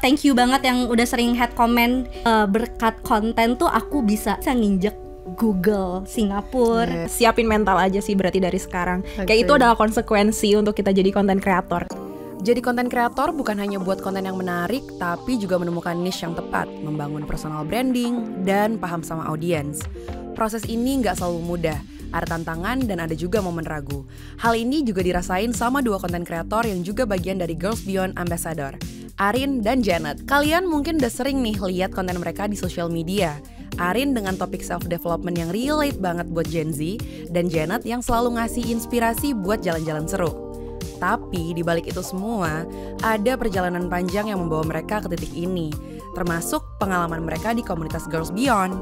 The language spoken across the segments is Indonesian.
thank you banget yang udah sering head comment. Berkat konten tuh aku bisa nginjek Google Singapura. Siapin mental aja sih berarti dari sekarang. Kayak itu adalah konsekuensi untuk kita jadi konten kreator. Jadi konten kreator bukan hanya buat konten yang menarik, tapi juga menemukan niche yang tepat, membangun personal branding, dan paham sama audiens. Proses ini nggak selalu mudah, ada tantangan dan ada juga momen ragu. Hal ini juga dirasain sama dua konten kreator yang juga bagian dari Girls Beyond Ambassador, Arin dan Janet. Kalian mungkin udah sering nih lihat konten mereka di social media. Arin dengan topik self-development yang relate banget buat Gen Z, dan Janet yang selalu ngasih inspirasi buat jalan-jalan seru. Tapi di balik itu semua, ada perjalanan panjang yang membawa mereka ke titik ini, termasuk pengalaman mereka di komunitas Girls Beyond.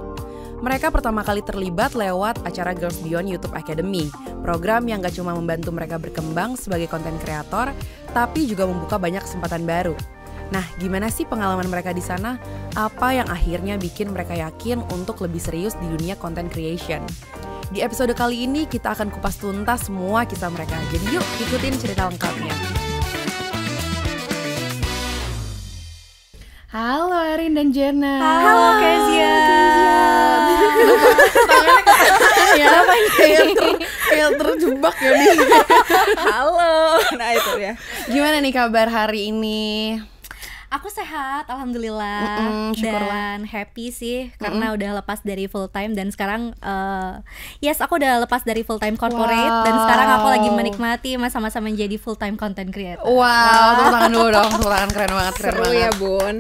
Mereka pertama kali terlibat lewat acara Girls Beyond YouTube Academy, program yang gak cuma membantu mereka berkembang sebagai konten kreator, tapi juga membuka banyak kesempatan baru. Nah, gimana sih pengalaman mereka di sana? Apa yang akhirnya bikin mereka yakin untuk lebih serius di dunia content creation? Di episode kali ini kita akan kupas tuntas semua kisah mereka. Jadi yuk ikutin cerita lengkapnya. Halo Arin dan Jenna. Halo Kezia. Kayak terjebak ya nih. Halo. Nah itu ya. Gimana nih kabar hari ini? Aku sehat, alhamdulillah. Dan happy sih karena udah lepas dari full time dan sekarang yes, aku udah lepas dari full time corporate dan sekarang aku lagi menikmati masa-masa menjadi full time content creator. Wow, tepuk tangan dulu dong, tepuk tangan, keren banget, keren Seru banget. ya Bun.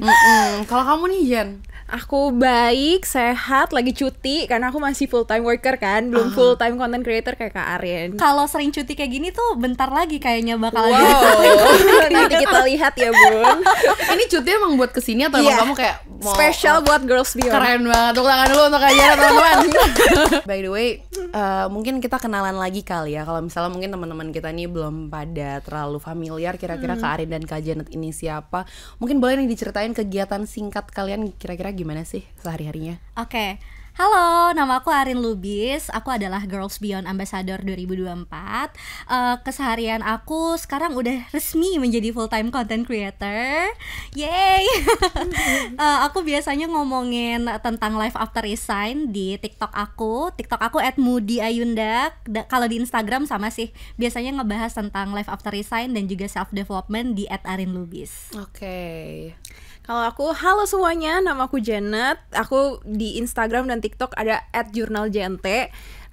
Kalau kamu nih Jen? Aku baik, sehat, lagi cuti karena aku masih full time worker kan, belum full time content creator kayak Kak Arin. Kalau sering cuti kayak gini tuh bentar lagi kayaknya bakal Nanti kita lihat ya Bun. Ini cuti emang buat kesini atau emang kamu kayak mau Special buat Girls Beyond. Keren banget, tepuk tangan dulu untuk Kajara teman-teman. By the way, mungkin kita kenalan lagi kali ya. Kalau misalnya mungkin teman-teman kita nih belum pada terlalu familiar kira-kira Kak Arin dan Kak Janet ini siapa. Mungkin boleh nih diceritain kegiatan singkat kalian kira-kira gimana sih sehari-harinya? Oke. Halo, nama aku Arin Lubis. Aku adalah Girls Beyond Ambassador 2024. Keseharian aku sekarang udah resmi menjadi full time content creator. Yay! Aku biasanya ngomongin tentang life after resign di TikTok aku. TikTok aku @moodyyayunda. Kalau di Instagram sama sih. Biasanya ngebahas tentang life after resign dan juga self development di @arinlubis. Oke. Kalau aku, halo semuanya, nama aku Janet. Aku di Instagram dan TikTok ada @jurnaljnt.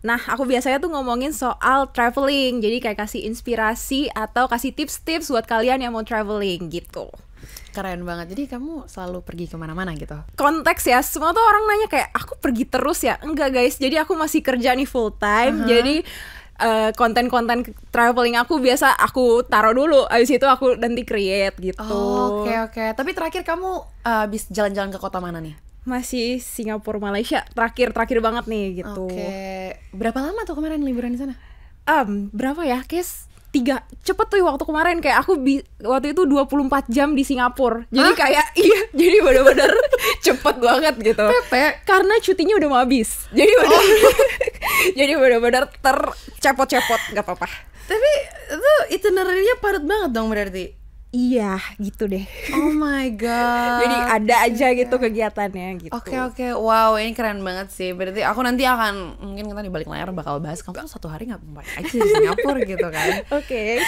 Nah, aku biasanya tuh ngomongin soal traveling. Jadi kayak kasih inspirasi atau kasih tips-tips buat kalian yang mau traveling gitu. Keren banget, jadi kamu selalu pergi kemana-mana gitu? Konteks ya, semua tuh orang nanya kayak, aku pergi terus ya? Enggak guys, jadi aku masih kerja nih full time. Jadi konten-konten traveling aku biasa aku taruh dulu, abis itu aku nanti create gitu. Oke. Tapi terakhir kamu habis jalan-jalan ke kota mana nih? Masih Singapura, Malaysia, terakhir banget nih gitu. Oke. Berapa lama tuh kemarin liburan di sana? Berapa ya, Kes? 3, cepet tuh waktu kemarin kayak aku waktu itu 24 jam di Singapura. Jadi kayak iya, jadi bener-bener cepet banget gitu. Pepe. Karena cutinya udah mau habis. Jadi jadi bener-bener tercepot-cepot, gak apa-apa. Tapi itu itinerary-nya padat banget dong berarti. Iya, gitu deh. Oh my god. Jadi ada aja gitu kegiatannya gitu. Oke. Wow, ini keren banget sih. Berarti aku nanti akan, mungkin kita di balik layar bakal bahas kamu tuh satu hari ngapain aja di Singapura gitu kan. Oke.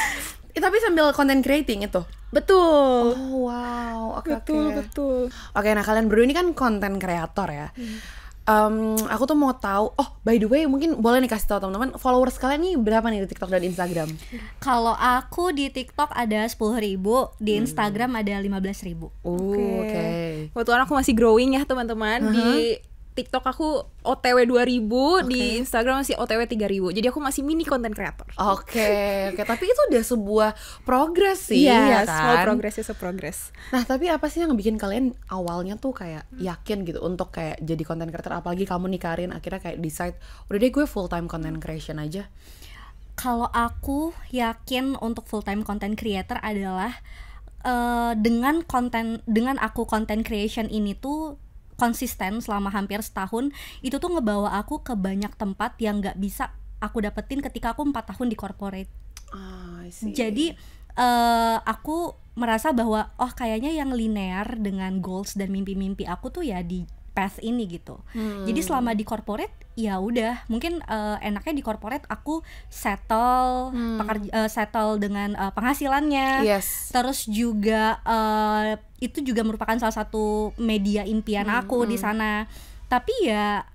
Tapi sambil content creating itu. Betul. Oh wow. Oke. Betul. Oke, nah kalian berdua ini kan konten kreator ya. Aku tuh mau tahu. Oh, by the way, mungkin boleh nih kasih tahu teman-teman, followers kalian nih berapa nih di TikTok dan Instagram? Kalau aku di TikTok ada 10.000, di Instagram ada 15.000. Oke. Kebetulan aku masih growing ya teman-teman. Di TikTok aku OTW 2000, di Instagram masih OTW 3000. Jadi aku masih mini content creator. Oke. Tapi itu udah sebuah progres sih, ya kan? Small progress is a progress. Nah, tapi apa sih yang bikin kalian awalnya tuh kayak yakin gitu untuk kayak jadi content creator? Apalagi kamu nih Karin, akhirnya kayak decide, udah deh gue full time content creation aja. Kalau aku yakin untuk full time content creator adalah dengan aku content creation ini tuh konsisten selama hampir setahun, itu tuh ngebawa aku ke banyak tempat yang gak bisa aku dapetin ketika aku 4 tahun di corporate. I see. Jadi aku merasa bahwa oh kayaknya yang linear dengan goals dan mimpi-mimpi aku tuh ya di path ini gitu. Jadi selama di corporate ya udah mungkin enaknya di corporate aku settle settle dengan penghasilannya. Terus juga itu juga merupakan salah satu media impian aku di sana. Tapi ya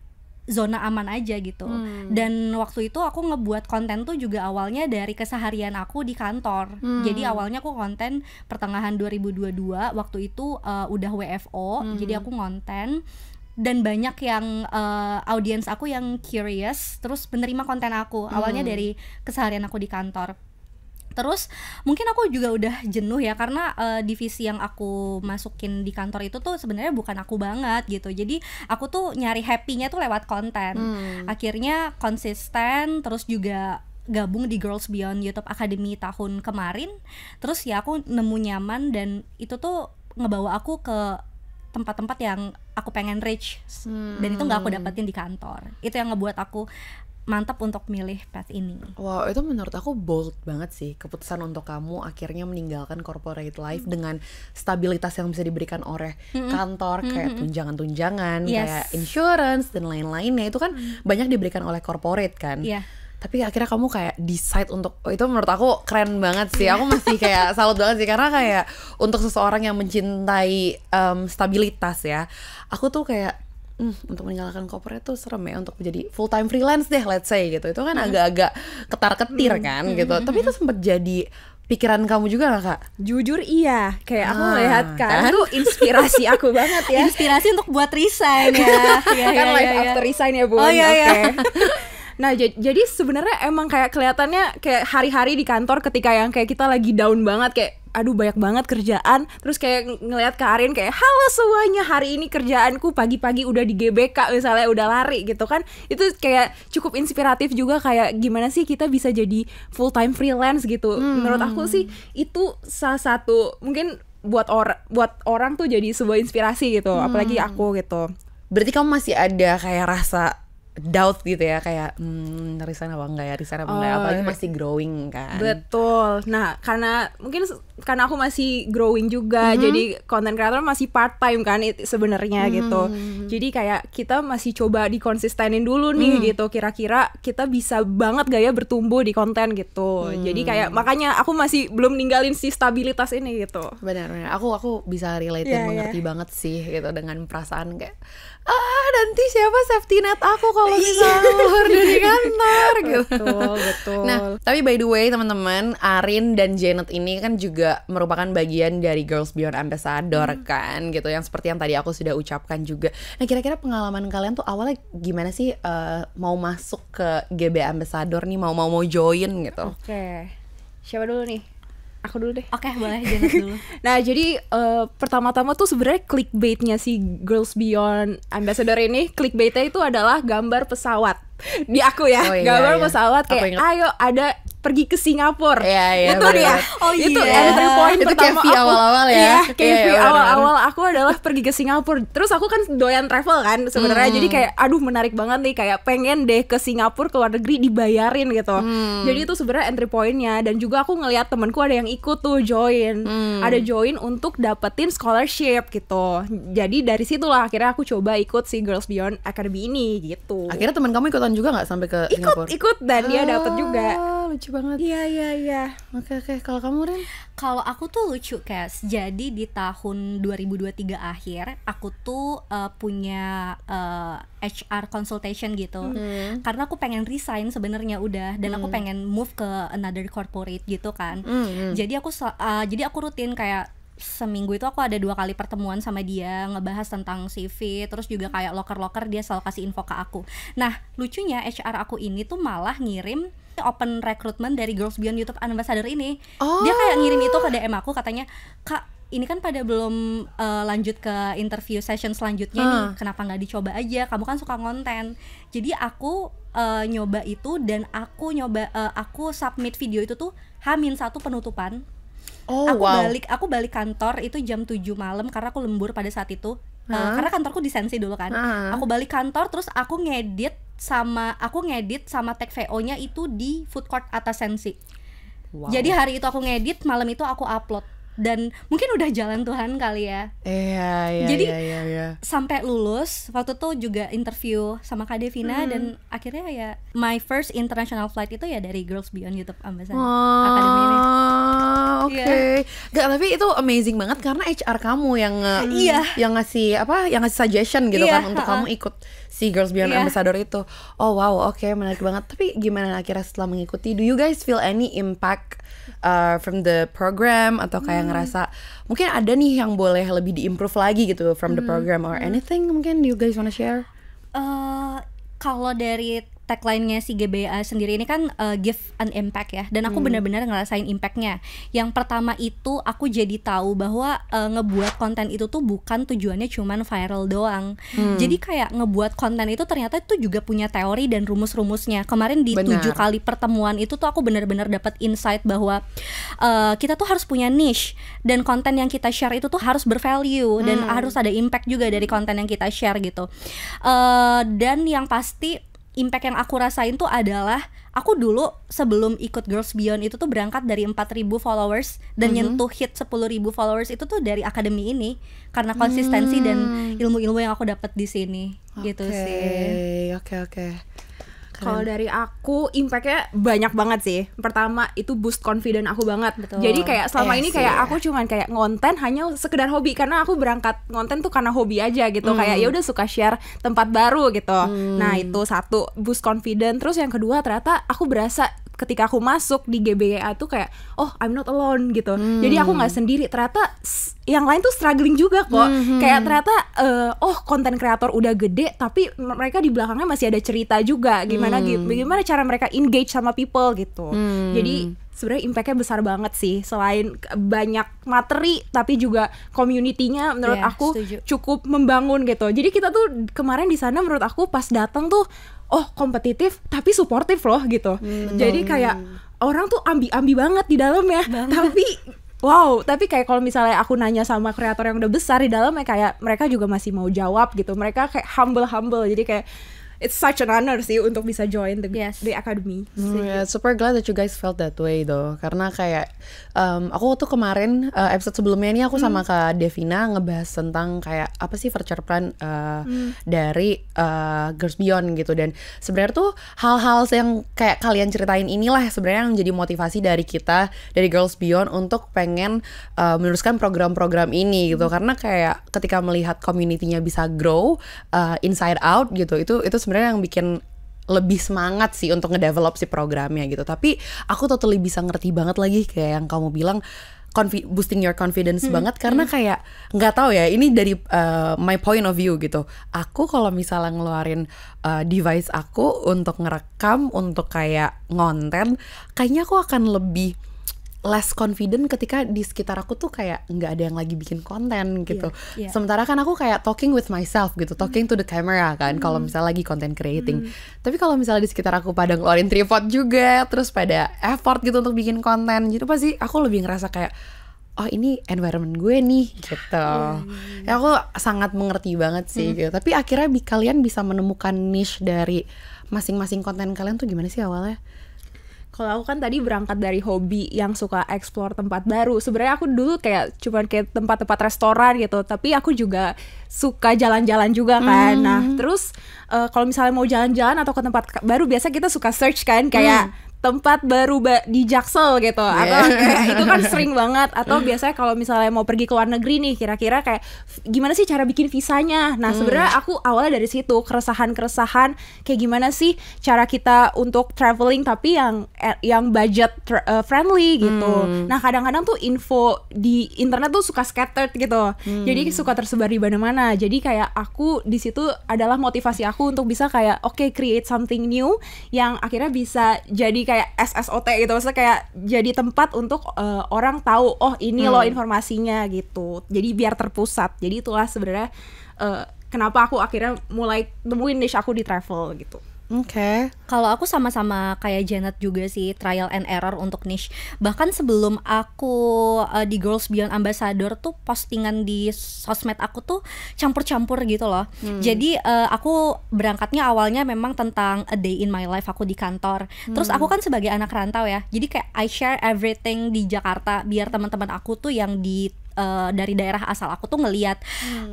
zona aman aja gitu. Dan waktu itu aku ngebuat konten tuh juga awalnya dari keseharian aku di kantor. Jadi awalnya aku konten pertengahan 2022, waktu itu udah WFO. Jadi aku konten dan banyak yang audiens aku yang curious terus menerima konten aku. Awalnya dari keseharian aku di kantor. Terus mungkin aku juga udah jenuh ya karena divisi yang aku masukin di kantor itu tuh sebenarnya bukan aku banget gitu. Jadi aku tuh nyari happy-nya tuh lewat konten. Akhirnya konsisten, terus juga gabung di Girls Beyond YouTube Academy tahun kemarin. Terus ya aku nemu nyaman dan itu tuh ngebawa aku ke tempat-tempat yang aku pengen reach. Dan itu gak aku dapetin di kantor. Itu yang ngebuat aku mantap untuk milih path ini. Wow, itu menurut aku bold banget sih keputusan untuk kamu akhirnya meninggalkan corporate life dengan stabilitas yang bisa diberikan oleh kantor, kayak tunjangan-tunjangan, kayak insurance dan lain-lainnya. Itu kan banyak diberikan oleh corporate kan. Tapi akhirnya kamu kayak decide untuk itu menurut aku keren banget sih. Aku masih kayak salut banget sih karena kayak untuk seseorang yang mencintai stabilitas ya. Aku tuh kayak untuk meninggalkan corporate tuh serem ya untuk menjadi full time freelance deh, let's say gitu. Itu kan agak-agak ketar-ketir kan gitu. Tapi itu sempat jadi pikiran kamu juga gak Kak? Jujur iya, kayak aku melihat kan itu inspirasi aku banget ya. Inspirasi untuk buat resign ya. Kan life after resign ya Bun. Oke. Nah jadi sebenarnya emang kayak kelihatannya kayak hari-hari di kantor ketika yang kayak kita lagi down banget, kayak aduh banyak banget kerjaan, terus kayak ngelihat ke Arin kayak halo semuanya, hari ini kerjaanku pagi-pagi udah di GBK misalnya, udah lari gitu kan. Itu kayak cukup inspiratif juga, kayak gimana sih kita bisa jadi full time freelance gitu. Menurut aku sih itu salah satu mungkin buat orang tuh jadi sebuah inspirasi gitu, apalagi aku gitu. Berarti kamu masih ada kayak rasa doubt gitu ya, kayak resign apa enggak ya, resign apa enggak ya, apalagi masih growing kan. Betul. Nah karena aku masih growing juga, jadi content creator masih part time kan sebenarnya gitu. Jadi kayak kita masih coba dikonsistenin dulu nih gitu, kira-kira kita bisa banget gak ya bertumbuh di konten gitu. Jadi kayak makanya aku masih belum ninggalin si stabilitas ini gitu. Benar. Aku bisa relate dan mengerti banget sih gitu dengan perasaan kayak nanti siapa safety net aku kalau misalnya keluar dari kantor gitu. Betul. Nah, tapi by the way teman-teman, Arin dan Janet ini kan juga merupakan bagian dari Girls Beyond Ambassador kan gitu, yang seperti yang tadi aku sudah ucapkan juga. Nah, kira-kira pengalaman kalian tuh awalnya gimana sih mau masuk ke GB Ambassador nih, mau join gitu? Oke. Siapa dulu nih? Aku dulu deh. Oke, boleh Janet dulu. Nah, jadi pertama-tama tuh sebenarnya clickbaitnya si Girls Beyond Ambassador ini, clickbaitnya itu adalah gambar pesawat. Di aku ya, gambar pesawat kayak ayo ada pergi ke Singapura. Itu bener. Dia. Itu entry point itu pertama aku. Awal-awal ya. KV awal-awal aku adalah pergi ke Singapura. Terus aku kan doyan travel kan sebenarnya. Jadi kayak aduh menarik banget nih, kayak pengen deh ke Singapura, ke luar negeri dibayarin gitu. Jadi itu sebenarnya entry pointnya. Dan juga aku ngelihat temanku ada yang ikut tuh join. Ada join untuk dapetin scholarship gitu. Jadi dari situlah akhirnya aku coba ikut si Girls Beyond Academy ini gitu. Akhirnya teman kamu ikutan juga nggak sampai ke Singapura? Ikut dan dia dapet juga. Lucu banget. Iya. Oke. Kalau kamu Ren? Kalau aku tuh lucu Kes. Jadi di tahun 2023 akhir aku tuh punya HR consultation gitu. Karena aku pengen resign sebenarnya udah, dan aku pengen move ke another corporate gitu kan. Jadi aku rutin kayak seminggu itu aku ada 2 kali pertemuan sama dia, ngebahas tentang CV, terus juga kayak loker-loker dia selalu kasih info ke aku. Nah lucunya HR aku ini tuh malah ngirim open recruitment dari Girls Beyond YouTube Ambassador ini. Dia kayak ngirim itu ke DM aku, katanya Kak ini kan pada belum lanjut ke interview session selanjutnya nih, kenapa nggak dicoba aja, kamu kan suka konten. Jadi aku nyoba itu, dan aku submit video itu tuh H-1 penutupan. Aku balik kantor itu jam 7 malam karena aku lembur pada saat itu. Karena kantorku di Sensi dulu kan. Aku balik kantor, terus aku ngedit sama tag VO-nya itu di food court atas Sensi. Jadi hari itu aku ngedit, malam itu aku upload. dan mungkin udah jalan Tuhan kali ya. Iya. Jadi sampai lulus waktu itu juga interview sama Kak Devina dan akhirnya ya my first international flight itu ya dari Girls Beyond YouTube Ambassador Academy ini. Oke. Gak, tapi itu amazing banget karena HR kamu yang ngasih suggestion gitu kan untuk kamu ikut si Girls Beyond Ambassador itu. Oh wow, oke, menarik banget. Tapi gimana akhirnya setelah mengikuti, do you guys feel any impact from the program atau kayak ngerasa mungkin ada nih yang boleh lebih diimprove lagi gitu from the program or anything mungkin you guys wanna share? Kalau dari tagline-nya si GBA sendiri ini kan give an impact ya, dan aku benar-benar ngerasain impact-nya. Yang pertama itu aku jadi tahu bahwa ngebuat konten itu tuh bukan tujuannya cuman viral doang. Jadi kayak ngebuat konten itu ternyata itu juga punya teori dan rumus-rumusnya. Kemarin di 7 kali pertemuan itu tuh aku benar-benar dapat insight bahwa kita tuh harus punya niche, dan konten yang kita share itu tuh harus bervalue dan harus ada impact juga dari konten yang kita share gitu. Dan yang pasti impact yang aku rasain tuh adalah aku dulu sebelum ikut Girls Beyond itu tuh berangkat dari 4.000 followers dan nyentuh hit 10.000 followers itu tuh dari akademi ini karena konsistensi dan ilmu-ilmu yang aku dapat di sini gitu sih. Oke. Kalau dari aku impactnya banyak banget sih. Pertama itu boost confidence aku banget. Betul. Jadi kayak selama ini kayak aku cuman kayak ngonten hanya sekedar hobi, karena aku berangkat ngonten tuh karena hobi aja gitu. Kayak ya udah suka share tempat baru gitu. Nah itu satu, boost confidence. Terus yang kedua ternyata aku berasa ketika aku masuk di GBA tuh kayak oh I'm not alone gitu. Jadi aku nggak sendiri. Ternyata yang lain tuh struggling juga kok. Kayak ternyata konten kreator udah gede tapi mereka di belakangnya masih ada cerita juga. Gimana cara mereka engage sama people gitu. Jadi sebenarnya impactnya besar banget sih. Selain banyak materi tapi juga community-nya menurut aku cukup membangun gitu. Jadi kita tuh kemarin di sana menurut aku pas datang tuh kompetitif tapi suportif loh gitu. Jadi kayak orang tuh ambi-ambi banget di dalamnya. Tapi kayak kalau misalnya aku nanya sama kreator yang udah besar di dalamnya, kayak mereka juga masih mau jawab gitu. Mereka kayak humble. Jadi kayak it's such an honor sih untuk bisa join the academy. Super glad that you guys felt that way though. Karena kayak aku tuh kemarin episode sebelumnya ini aku sama Kak Devina ngebahas tentang kayak apa sih future plan dari Girls Beyond gitu. Dan sebenarnya tuh hal-hal yang kayak kalian ceritain inilah sebenarnya yang menjadi motivasi dari kita, dari Girls Beyond untuk pengen meneruskan program-program ini gitu. Karena kayak ketika melihat community-nya bisa grow inside out gitu, itu sebenarnya yang bikin lebih semangat sih untuk ngedevelop si programnya gitu. Tapi aku totally bisa ngerti banget lagi kayak yang kamu bilang boosting your confidence banget karena kayak nggak tahu ya, ini dari my point of view gitu. Aku kalau misalnya ngeluarin device aku untuk ngerekam, untuk kayak ngonten, kayaknya aku akan lebih less confident ketika di sekitar aku tuh kayak nggak ada yang lagi bikin konten gitu. Sementara kan aku kayak talking with myself gitu, talking to the camera kan kalau misalnya lagi content creating. Tapi kalau misalnya di sekitar aku pada ngeluarin tripod juga, terus pada effort gitu untuk bikin konten, gitu pasti aku lebih ngerasa kayak oh ini environment gue nih gitu. Ya aku sangat mengerti banget sih gitu. Tapi akhirnya kalian bisa menemukan niche dari masing-masing konten kalian tuh gimana sih awalnya? Kalau aku kan tadi berangkat dari hobi yang suka explore tempat baru. Sebenarnya aku dulu kayak cuman kayak tempat-tempat restoran gitu, tapi aku juga suka jalan-jalan juga kan. Nah, terus kalau misalnya mau jalan-jalan atau ke tempat baru, biasa kita suka search kan kayak tempat baru di Jaksel gitu, atau kayak itu kan sering banget. Atau biasanya kalau misalnya mau pergi ke luar negeri nih, kira-kira kayak gimana sih cara bikin visanya. Nah sebenarnya aku awalnya dari situ, keresahan kayak gimana sih cara kita untuk traveling tapi yang budget friendly gitu. Nah kadang-kadang tuh info di internet tuh suka scattered gitu, jadi suka tersebar di mana-mana. Jadi kayak aku di situ adalah motivasi aku untuk bisa kayak create something new yang akhirnya bisa jadi kayak SSOT gitu, maksudnya kayak jadi tempat untuk orang tahu ini loh informasinya gitu. Jadi biar terpusat. Jadi itulah sebenarnya kenapa aku akhirnya mulai nemuin niche aku di travel gitu. Oke. Kalau aku sama-sama kayak Janet juga sih, trial and error untuk niche. Bahkan sebelum aku di Girls Beyond Ambassador tuh postingan di sosmed aku tuh campur-campur gitu loh. Jadi aku berangkatnya awalnya memang tentang a day in my life aku di kantor. Terus aku kan sebagai anak rantau ya, jadi kayak I share everything di Jakarta biar teman-teman aku tuh yang di dari daerah asal aku tuh ngelihat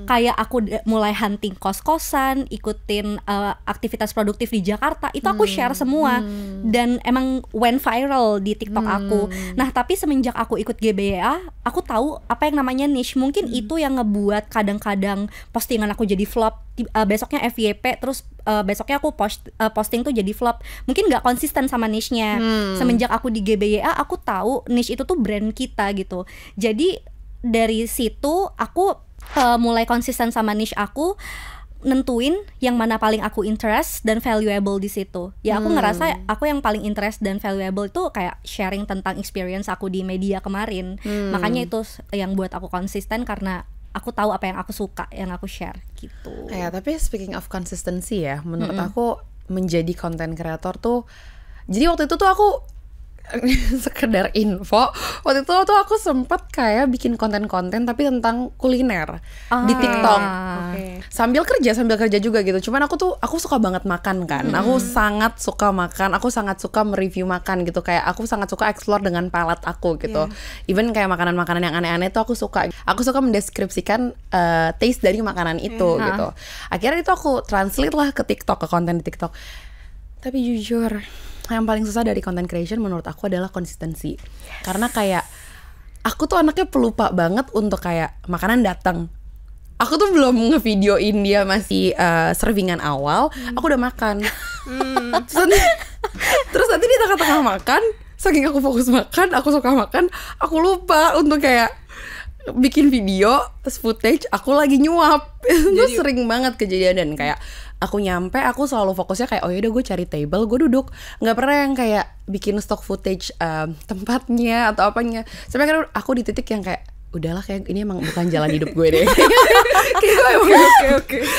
kayak aku mulai hunting kos-kosan, ikutin aktivitas produktif di Jakarta, itu aku share semua dan emang went viral di TikTok aku. Nah tapi semenjak aku ikut GBA, aku tahu apa yang namanya niche. Mungkin itu yang ngebuat kadang-kadang postingan aku jadi flop, besoknya FYP, terus besoknya aku posting tuh jadi flop. Mungkin nggak konsisten sama niche-nya. Semenjak aku di GBA, aku tahu niche itu tuh brand kita gitu. Jadi dari situ aku mulai konsisten sama niche aku, nentuin yang mana paling aku interest dan valuable di situ. Ya aku ngerasa aku yang paling interest dan valuable itu kayak sharing tentang experience aku di media kemarin. Makanya itu yang buat aku konsisten, karena aku tahu apa yang aku suka, yang aku share gitu. Tapi speaking of consistency ya, menurut aku menjadi content creator tuh, jadi waktu itu tuh aku sekedar info, waktu itu tuh aku sempet kayak bikin konten-konten tapi tentang kuliner di TikTok. Sambil kerja juga gitu. Cuman aku suka banget makan kan. Aku sangat suka makan, aku sangat suka mereview makan gitu. Kayak aku sangat suka explore dengan palate aku gitu. Even kayak makanan-makanan yang aneh-aneh tuh aku suka. Aku suka mendeskripsikan taste dari makanan itu gitu. Akhirnya itu aku translate lah ke TikTok, ke konten di TikTok. Tapi jujur, yang paling susah dari content creation menurut aku adalah konsistensi. Karena kayak aku tuh anaknya pelupa banget untuk kayak makanan datang. Aku tuh belum ngevideoin dia masih servingan awal, aku udah makan. Terus nanti di tengah-tengah makan, saking aku fokus makan, aku suka makan, aku lupa untuk kayak bikin video footage aku lagi nyuap. Itu sering banget kejadian. Dan kayak aku nyampe, aku selalu fokusnya kayak oh yaudah gue cari table, gue duduk. Nggak pernah yang kayak bikin stock footage tempatnya atau apanya. Sampai kan aku di titik yang kayak udahlah, kayak ini emang bukan jalan hidup gue deh. Kayak gue emang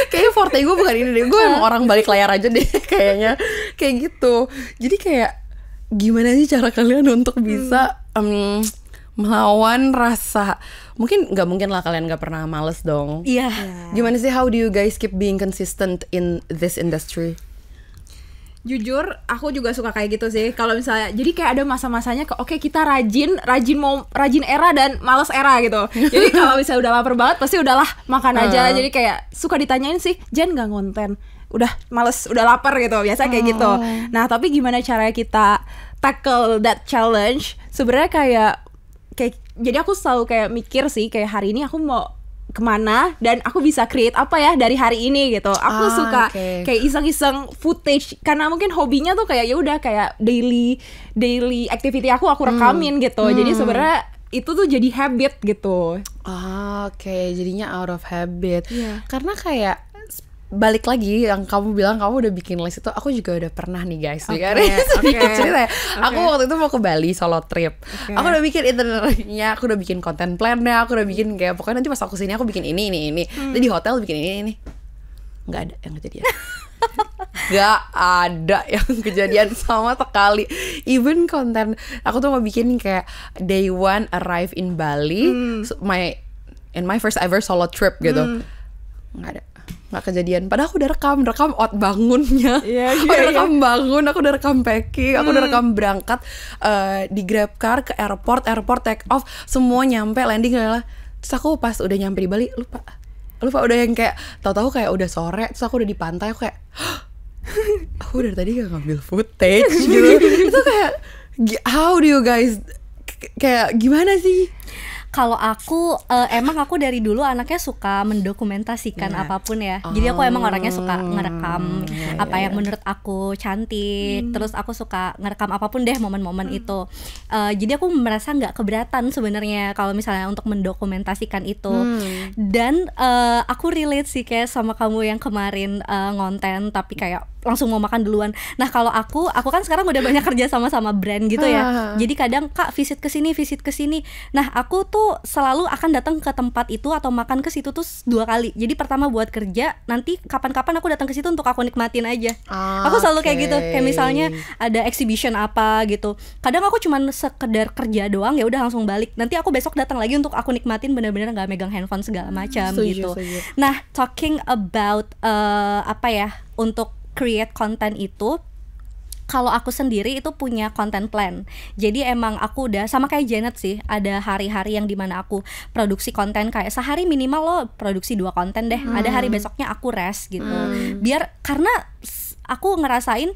kayaknya forte gue bukan ini deh. Gue emang orang balik layar aja deh kayaknya. Kayak gitu. Jadi kayak gimana sih cara kalian untuk bisa melawan rasa, mungkin nggak mungkin lah kalian nggak pernah males dong. Iya. Gimana sih, how do you guys keep being consistent in this industry? Jujur, aku juga suka kayak gitu sih. Kalau misalnya, jadi kayak ada masa-masanya oke, kita rajin era dan males era gitu. Jadi kalau misalnya udah lapar banget, pasti udahlah makan aja. Jadi kayak suka ditanyain sih, Jen nggak ngonten? Udah males, udah lapar gitu. Biasa kayak gitu. Nah, tapi gimana caranya kita tackle that challenge? Sebenarnya kayak jadi aku selalu kayak mikir sih, kayak hari ini aku mau kemana dan aku bisa create apa ya dari hari ini gitu. Aku suka kayak iseng-iseng footage, karena mungkin hobinya tuh kayak ya udah kayak daily activity aku rekamin gitu. Jadi sebenarnya itu tuh jadi habit gitu. Jadinya out of habit. Karena kayak balik lagi yang kamu bilang kamu udah bikin list itu, aku juga udah pernah nih guys. Sedikit cerita ya. Aku waktu itu mau ke Bali solo trip. Aku udah bikin itinerary-nya, aku udah bikin konten plan-nya, aku udah bikin kayak pokoknya nanti pas aku sini aku bikin ini. Nanti di hotel bikin ini. Nggak ada yang kejadian. Gak ada yang kejadian sama sekali. Even konten aku tuh mau bikin kayak day one arrive in Bali, my first ever solo trip gitu. Nggak kejadian. Padahal aku udah rekam out bangunnya. Aku udah rekam bangun, aku udah rekam packing, aku udah rekam berangkat di grab car ke airport take off, semua nyampe landing adalah. Terus aku pas udah nyampe di Bali lupa udah yang kayak tahu-tahu kayak udah sore, terus aku udah di pantai, aku kayak aku dari tadi gak ngambil footage gitu. Itu kayak how do you guys kayak gimana sih? Kalau aku emang aku dari dulu anaknya suka mendokumentasikan apapun ya. Jadi aku emang orangnya suka ngerekam apa yang menurut aku cantik. Terus aku suka ngerekam apapun deh momen-momen itu. Jadi aku merasa nggak keberatan sebenarnya kalau misalnya untuk mendokumentasikan itu. Dan aku relate sih kayak sama kamu yang kemarin ngonten tapi kayak langsung mau makan duluan. Nah kalau aku kan sekarang udah banyak kerja sama brand gitu ya. Jadi kadang Kak visit ke sini. Nah aku tuh selalu akan datang ke tempat itu atau makan ke situ tuh 2 kali. Jadi pertama buat kerja, nanti kapan-kapan aku datang ke situ untuk aku nikmatin aja. Aku selalu kayak gitu. Kayak misalnya ada exhibition apa gitu. Kadang aku cuman sekedar kerja doang, ya udah langsung balik. Nanti aku besok datang lagi untuk aku nikmatin bener-bener nggak megang handphone segala macam gitu. Nah talking about untuk create konten itu, kalau aku sendiri itu punya content plan. Jadi emang aku udah sama kayak Janet sih, ada hari-hari yang dimana aku produksi konten kayak sehari minimal lo produksi 2 konten deh. Ada hari besoknya aku rest gitu. Biar karena aku ngerasain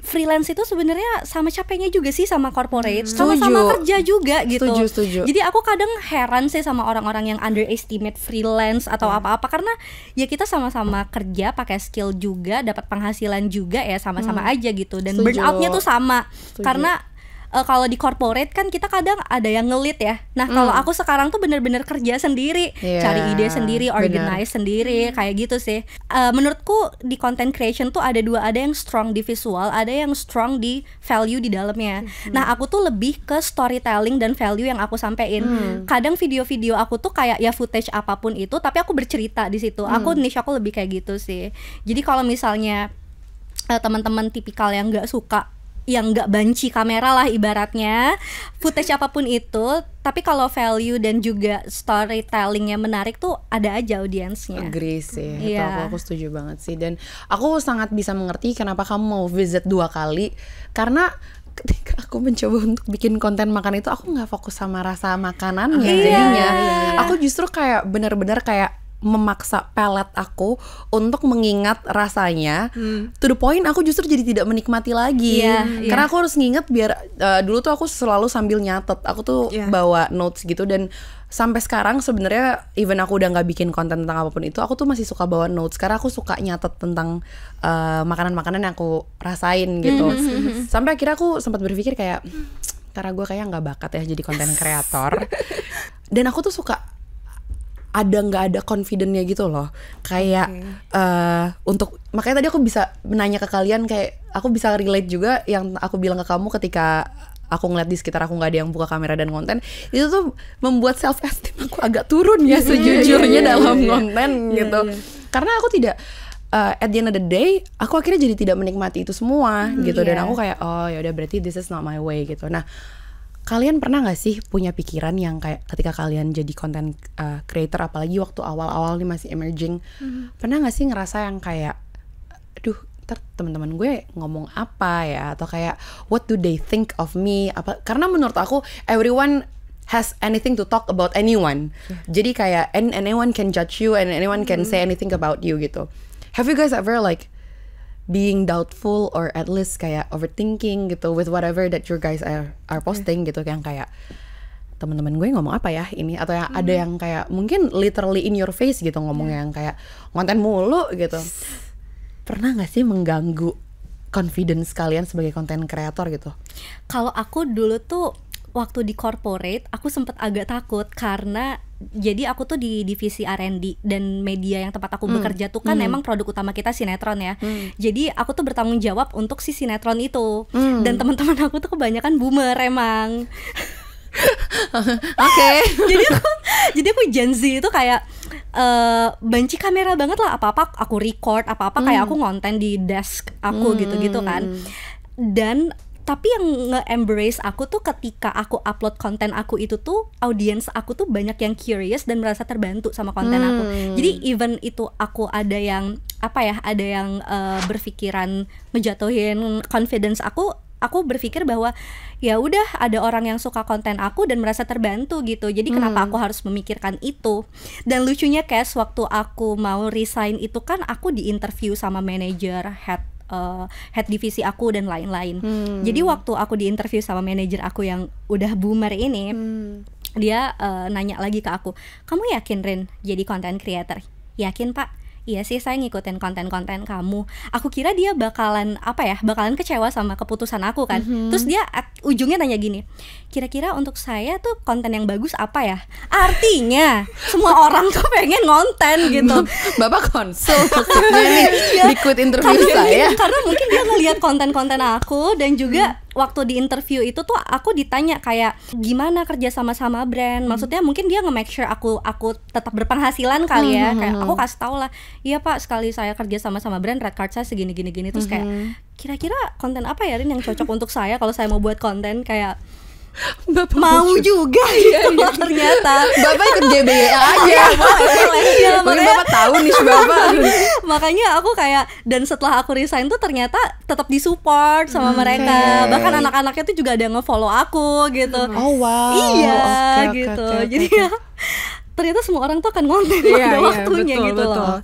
freelance itu sebenarnya sama capeknya juga sih sama corporate, sama-sama kerja juga gitu. Setuju. Jadi aku kadang heran sih sama orang-orang yang underestimate freelance atau apa-apa, karena ya kita sama-sama kerja pakai skill juga, dapat penghasilan juga ya sama-sama aja gitu. Dan burnoutnya tuh sama. Karena kalau di corporate kan kita kadang ada yang ngelit ya. Nah kalau aku sekarang tuh bener-bener kerja sendiri, cari ide sendiri, organize sendiri, kayak gitu sih. Menurutku di content creation tuh ada 2, ada yang strong di visual, ada yang strong di value di dalamnya. Nah aku tuh lebih ke storytelling dan value yang aku sampein. Kadang video-video aku tuh kayak ya footage apapun itu, tapi aku bercerita di situ. Aku niche aku lebih kayak gitu sih. Jadi kalau misalnya teman-teman tipikal yang nggak suka, yang nggak banci kamera lah ibaratnya, footage apapun itu, tapi kalau value dan juga storytellingnya menarik tuh ada aja audiensnya. Agree sih, itu aku setuju banget sih. Dan aku sangat bisa mengerti kenapa kamu mau visit 2 kali, karena ketika aku mencoba untuk bikin konten makan itu, aku nggak fokus sama rasa makanannya jadinya. Aku justru kayak benar-benar kayak memaksa palate aku untuk mengingat rasanya, to the point aku justru jadi tidak menikmati lagi. Karena aku harus nginget biar dulu tuh aku selalu sambil nyatet, aku tuh bawa notes gitu. Dan sampai sekarang sebenarnya even aku udah nggak bikin konten tentang apapun itu, aku tuh masih suka bawa notes karena aku suka nyatet tentang makanan-makanan yang aku rasain gitu. Sampai akhirnya aku sempat berpikir kayak, karena gue kayak nggak bakat ya jadi konten kreator. Dan aku tuh suka nggak ada confident-nya gitu loh, kayak untuk, makanya tadi aku bisa menanya ke kalian, kayak aku bisa relate juga yang aku bilang ke kamu ketika aku ngeliat di sekitar aku nggak ada yang buka kamera dan konten, itu tuh membuat self esteem aku agak turun ya sejujurnya dalam konten gitu. Karena aku tidak at the end of the day, aku akhirnya jadi tidak menikmati itu semua gitu. Dan aku kayak, oh ya udah berarti this is not my way gitu. Nah, kalian pernah gak sih punya pikiran yang kayak ketika kalian jadi content creator, apalagi waktu awal-awal nih masih emerging, pernah gak sih ngerasa yang kayak, aduh ntar teman-teman gue ngomong apa ya, atau kayak what do they think of me, karena menurut aku everyone has anything to talk about anyone. Jadi kayak anyone can judge you and anyone can say anything about you gitu. Have you guys ever like being doubtful or at least kayak overthinking gitu with whatever that you guys are posting gitu, yang kayak teman-teman gue ngomong apa ya ini, atau yang ada yang kayak mungkin literally in your face gitu ngomong yang kayak konten mulu gitu. Pernah nggak sih mengganggu confidence kalian sebagai content creator gitu? Kalau aku dulu tuh waktu di corporate aku sempet agak takut, karena jadi aku tuh di divisi R&D dan media yang tempat aku bekerja tuh kan emang produk utama kita sinetron ya. Jadi aku tuh bertanggung jawab untuk si sinetron itu. Dan teman-teman aku tuh kebanyakan boomer emang. Jadi aku Gen Z itu kayak banci kamera banget lah, apa-apa aku record, apa-apa kayak aku ngonten di desk aku gitu-gitu kan. Dan tapi yang nge-embrace aku tuh ketika aku upload konten aku itu tuh audiens aku tuh banyak yang curious dan merasa terbantu sama konten aku. Jadi even itu aku ada yang berpikiran ngejatuhin confidence aku berpikir bahwa ya udah ada orang yang suka konten aku dan merasa terbantu gitu. Jadi kenapa aku harus memikirkan itu? Dan lucunya Kes, waktu aku mau resign itu kan aku diinterview sama manajer head divisi aku dan lain-lain. Jadi waktu aku diinterview sama manajer aku yang udah boomer ini, dia nanya lagi ke aku, kamu yakin Rin jadi content creator? Yakin Pak? iya sih saya ngikutin konten-konten kamu. Aku kira dia bakalan bakalan kecewa sama keputusan aku kan. Terus dia ujungnya nanya gini, kira-kira untuk saya tuh konten yang bagus apa ya? Artinya semua orang tuh pengen konten gitu. Bapak konsul maksudnya nih ikut interview saya. Karena mungkin dia ngelihat konten-konten aku, dan juga waktu di interview itu tuh aku ditanya kayak gimana kerja sama brand. Maksudnya mungkin dia nge-make sure aku tetap berpenghasilan kali ya. Kayak aku kasih tau lah, iya Pak, sekali saya kerja sama brand, red card saya segini. Terus kayak kira-kira konten apa ya Rin yang cocok untuk saya kalau saya mau buat konten. Kayak Bapak mau juga gitu ternyata. Bapak ikut GBA aja. Mungkin Bapak tahu nih Bapak. Makanya aku kayak, dan setelah aku resign tuh ternyata tetap disupport sama mereka. Bahkan anak-anaknya tuh juga ada nge-follow aku gitu. Oh wow. Iya Oke, gitu. oke. Jadi ya ternyata semua orang tuh akan konten pada waktunya betul, gitu betul. loh.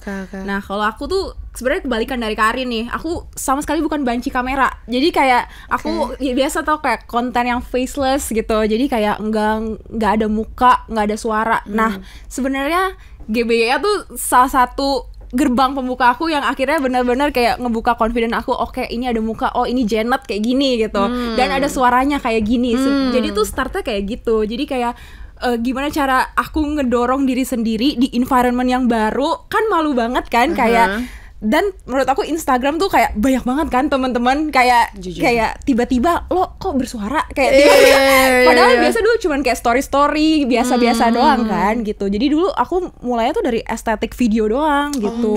Nah kalau aku tuh sebenarnya kebalikan dari Karin nih. Aku sama sekali bukan banci kamera. Jadi kayak aku ya biasa tau kayak konten yang faceless gitu. Jadi kayak nggak ada muka, nggak ada suara. Nah sebenarnya GBA tuh salah satu gerbang pembuka aku yang akhirnya benar-benar kayak ngebuka confident aku. Oke, ini ada muka, oh ini Janet kayak gini gitu, dan ada suaranya kayak gini. Jadi tuh startnya kayak gitu. Jadi kayak gimana cara aku ngedorong diri sendiri di environment yang baru, kan malu banget kan kayak. Dan menurut aku Instagram tuh kayak banyak banget kan teman-teman kayak Jujur. kayak tiba-tiba lo kok bersuara kayak tiba-tiba. Padahal biasa dulu cuman kayak story biasa-biasa doang kan gitu. Jadi dulu aku mulainya tuh dari estetik video doang gitu.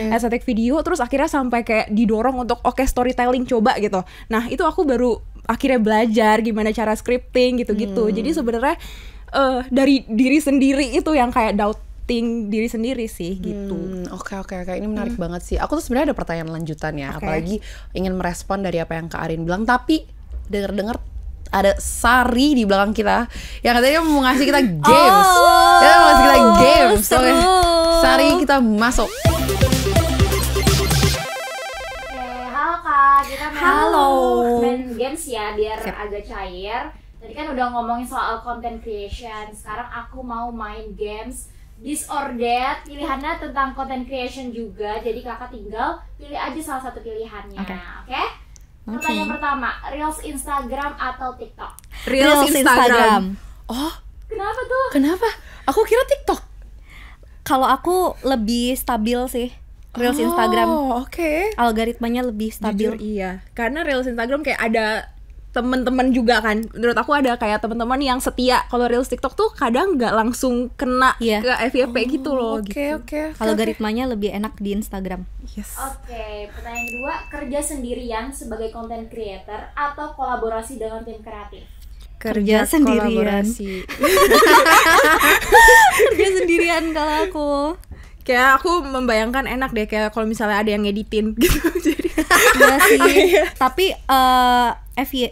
Estetik video, terus akhirnya sampai kayak didorong untuk storytelling coba gitu. Nah itu aku baru akhirnya belajar gimana cara scripting gitu-gitu. Jadi sebenarnya dari diri sendiri itu yang kayak doubting diri sendiri sih gitu. Oke, ini menarik banget sih. Aku tuh sebenarnya ada pertanyaan lanjutan ya, apalagi ingin merespon dari apa yang Kak Arin bilang. Tapi dengar ada Sari di belakang kita yang katanya mau ngasih kita games. Ya, mau ngasih kita games. Oke. Sari, kita masuk. Halo Kak, kita main games ya biar Siap. agak cair. Tadi kan udah ngomongin soal content creation. Sekarang aku mau main games This or That. Pilihannya tentang content creation juga. Jadi kakak tinggal pilih aja salah satu pilihannya. Oke? Pertanyaan pertama, Reels Instagram atau TikTok? Reels Instagram. Oh, Kenapa tuh? kenapa? Aku kira TikTok. Kalau aku lebih stabil sih Reels Instagram. Oh, oke. Algoritmanya lebih stabil. Jujur iya, karena Reels Instagram kayak ada teman-teman juga kan. Menurut aku ada kayak teman-teman yang setia. Kalau Reels TikTok tuh kadang nggak langsung kena Iya. ke FYP gitu loh. Oke. Algoritmanya lebih enak di Instagram. Yes. Oke, pertanyaan kedua, kerja sendirian sebagai content creator atau kolaborasi dengan tim kreatif? Kerja sendirian. kolaborasi. Kerja sendirian kalau aku. Kayak aku membayangkan enak deh kayak kalau misalnya ada yang ngeditin gitu. Jadi Iya sih. Tapi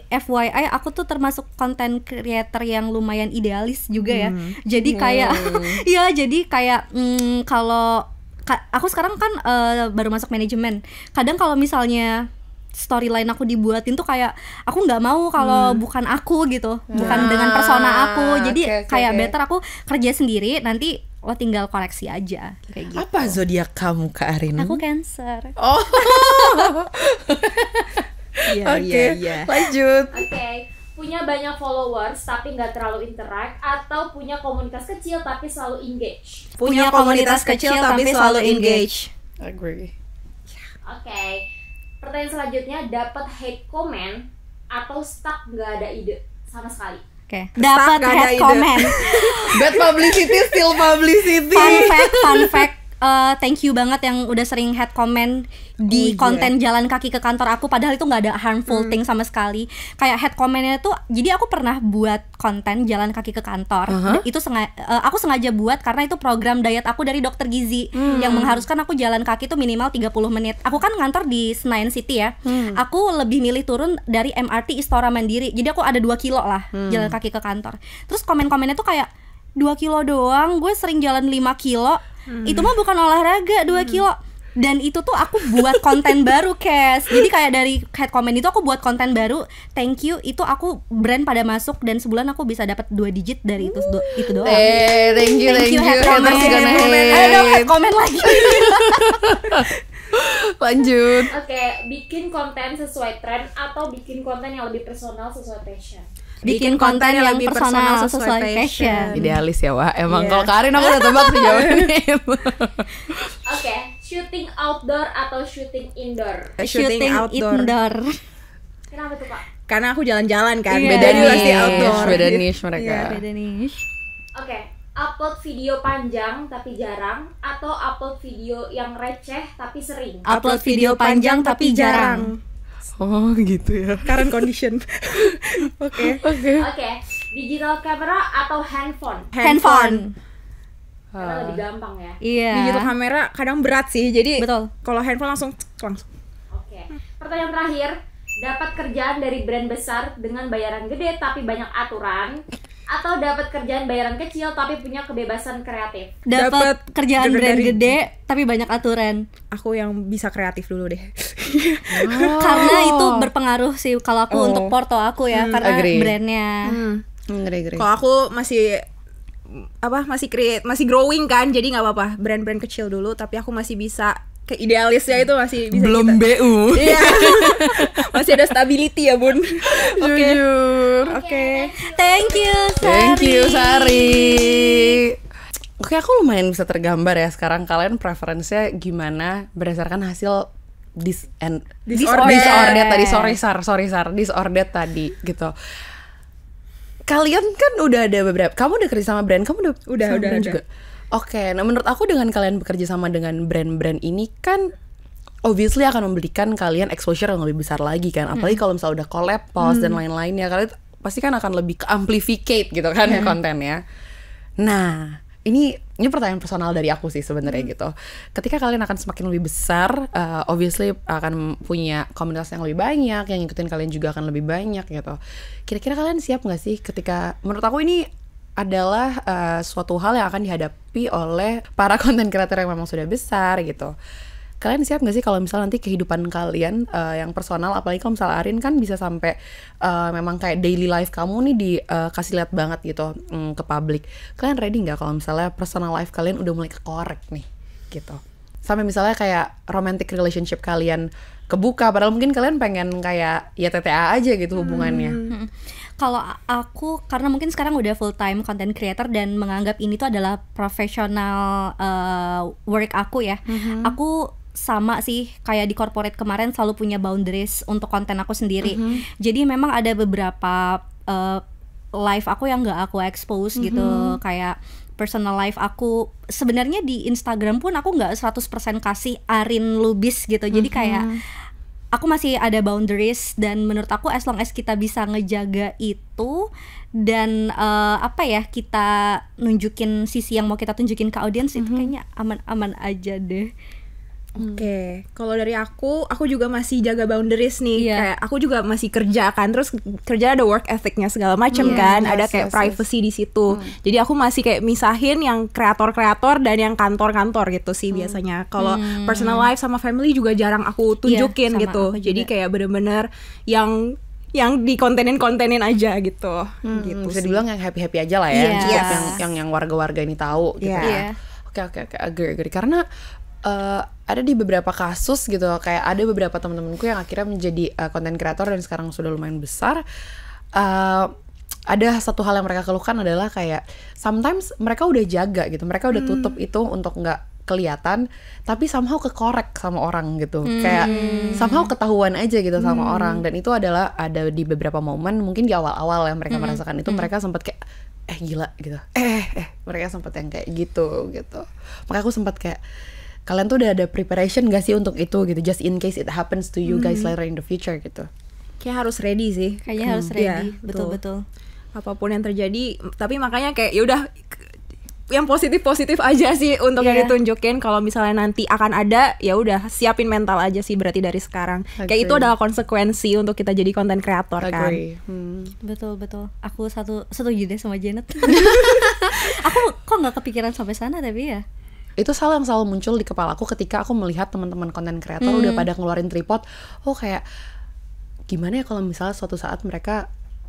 FYI aku tuh termasuk content creator yang lumayan idealis juga ya. Jadi kayak ya jadi kayak kalau aku sekarang kan baru masuk manajemen. Kadang kalau misalnya storyline aku dibuatin tuh kayak aku nggak mau kalau bukan aku gitu, bukan dengan persona aku. Jadi kayak better aku kerja sendiri, nanti lo tinggal koreksi aja kayak gitu. Apa zodiak kamu, Kak Arin? Aku Cancer. Oh. iya. Lanjut. Oke, punya banyak followers tapi nggak terlalu interact, atau punya komunitas kecil tapi selalu engage? Punya komunitas kecil tapi selalu engage. Agree. Oke, pertanyaan selanjutnya, dapat hate comment atau stuck nggak ada ide sama sekali? Oke, dapat nggak ada head ide. comment. Bad publicity still publicity. Fun fact, thank you banget yang udah sering head comment di konten jalan kaki ke kantor aku, padahal itu nggak ada harmful thing sama sekali. Kayak head commentnya tuh, jadi aku pernah buat konten jalan kaki ke kantor. Itu aku sengaja buat karena itu program diet aku dari dokter gizi yang mengharuskan aku jalan kaki tuh minimal 30 menit. Aku kan ngantor di Senayan City ya. Aku lebih milih turun dari MRT Istora Mandiri. Jadi aku ada 2 kilo lah jalan kaki ke kantor. Terus komen-komennya tuh kayak 2 kilo doang, gue sering jalan 5 kilo. Itu mah bukan olahraga, 2 kilo. Dan itu tuh aku buat konten baru, Kes. Jadi kayak dari head comment itu aku buat konten baru. Thank you, itu aku brand pada masuk dan sebulan aku bisa dapat 2 digit dari itu doang. Thank you head comment. Ayo dong head comment lagi. Lanjut. Oke, bikin konten sesuai tren atau bikin konten yang lebih personal sesuai passion? Bikin konten yang lebih personal sesuai passion. Idealis ya, Wah. Emang Iya. kalau Karin aku udah tebak sih jawabannya. Oke, shooting outdoor atau shooting indoor? Shooting outdoor. Kenapa tuh Kak? Karena aku jalan-jalan kan. Iya. Beda Jadi pasti outdoor. Beda gitu. niche mereka. Iya. Beda niche. Oke, upload video panjang tapi jarang atau upload video yang receh tapi sering? Upload video panjang tapi jarang. Oh gitu ya. Current condition. Oke. Oke, digital camera atau handphone? Handphone. Karena lebih gampang ya. Iya. Digital kamera kadang berat sih. Jadi Betul. kalau handphone langsung. Oke, pertanyaan terakhir. Dapat kerjaan dari brand besar dengan bayaran gede tapi banyak aturan, atau dapat kerjaan bayaran kecil tapi punya kebebasan kreatif? Dapat kerjaan brand dari- gede tapi banyak aturan. Aku yang bisa kreatif dulu deh. Karena itu berpengaruh sih kalau aku untuk porto aku ya, karena Agree. brandnya. Ngeri. Kalau aku masih masih growing kan, jadi nggak apa-apa brand-brand kecil dulu, tapi aku masih bisa ke idealisnya itu masih bisa Belum kita. BU. Iya. Masih ada stability ya, Bun. Oke. Jujur. Oke. Thank you, Thank you Sari. Sari. Oke, aku lumayan bisa tergambar ya sekarang kalian preferensinya gimana berdasarkan hasil disordered tadi. Disordered tadi gitu. Kalian kan udah ada beberapa. Kamu udah kerja sama brand, kamu Udah, sama brand udah. juga. Oke, nah menurut aku dengan kalian bekerja sama dengan brand-brand ini kan obviously akan memberikan kalian exposure yang lebih besar lagi kan. Apalagi kalau misalnya udah collab, post dan lain-lainnya, kalian pasti kan akan lebih amplificate gitu kan ya kontennya. Nah, ini pertanyaan personal dari aku sih sebenarnya gitu. Ketika kalian akan semakin lebih besar, obviously akan punya komunitas yang lebih banyak, yang ngikutin kalian juga akan lebih banyak gitu. Kira-kira kalian siap nggak sih ketika, menurut aku ini adalah suatu hal yang akan dihadapi oleh para konten kreator yang memang sudah besar gitu. Kalian siap nggak sih kalau misalnya nanti kehidupan kalian yang personal, apalagi kalau misalnya Arin kan bisa sampai memang kayak daily life kamu nih dikasih lihat banget gitu ke publik. Kalian ready nggak kalau misalnya personal life kalian udah mulai kekorek nih gitu? Sampai misalnya kayak romantic relationship kalian kebuka, padahal mungkin kalian pengen kayak ya TTA aja gitu hubungannya. Kalau aku, karena mungkin sekarang udah full time content creator dan menganggap ini tuh adalah professional work aku ya. Aku sama sih kayak di corporate kemarin selalu punya boundaries untuk konten aku sendiri. Jadi memang ada beberapa live aku yang nggak aku expose gitu, kayak personal life aku. Sebenarnya di Instagram pun aku nggak 100% kasih Arin Lubis gitu. Jadi kayak aku masih ada boundaries, dan menurut aku as long as kita bisa ngejaga itu dan kita nunjukin sisi yang mau kita tunjukin ke audiens, itu kayaknya aman-aman aja deh. Oke, kalau dari aku juga masih jaga boundaries nih. Iya. Kayak aku juga masih kerja kan, terus kerja ada work ethicnya segala macam kan, ada kayak privacy di situ. Jadi aku masih kayak misahin yang kreator-kreator dan yang kantor-kantor gitu sih biasanya. Kalau personal life sama family juga jarang aku tunjukin sama gitu. aku juga. Jadi kayak bener-bener yang dikontenin aja gitu. Gitu Bisa sih. dibilang yang happy aja lah ya, Yes. cukup yang warga-warga ini tahu gitu. Iya. ya. Oke, agree. Karena ada di beberapa kasus gitu, kayak ada beberapa teman-temanku yang akhirnya menjadi content creator dan sekarang sudah lumayan besar. Ada satu hal yang mereka keluhkan adalah kayak sometimes mereka udah jaga gitu, mereka udah tutup itu untuk nggak kelihatan, tapi somehow kekorek sama orang gitu, kayak somehow ketahuan aja gitu sama orang. Dan itu adalah ada di beberapa momen mungkin di awal-awal yang mereka merasakan itu, mereka sempat kayak gila gitu, mereka sempat yang kayak gitu. Makanya aku sempat kayak, kalian tuh udah ada preparation gak sih untuk itu gitu, just in case it happens to you guys later in the future gitu. Kayak harus ready sih. Kayaknya harus ready, Iya, betul-betul. Apapun yang terjadi, tapi makanya kayak ya udah yang positif aja sih untuk yang ditunjukin. Kalau misalnya nanti akan ada, ya udah siapin mental aja sih berarti dari sekarang. Kayak itu adalah konsekuensi untuk kita jadi konten kreator kan. Agree. Betul. Aku setuju deh sama Janet. Aku kok nggak kepikiran sampai sana tapi ya. itu hal yang selalu muncul di kepala aku ketika aku melihat teman-teman konten kreator udah pada ngeluarin tripod. Kayak gimana ya kalau misalnya suatu saat mereka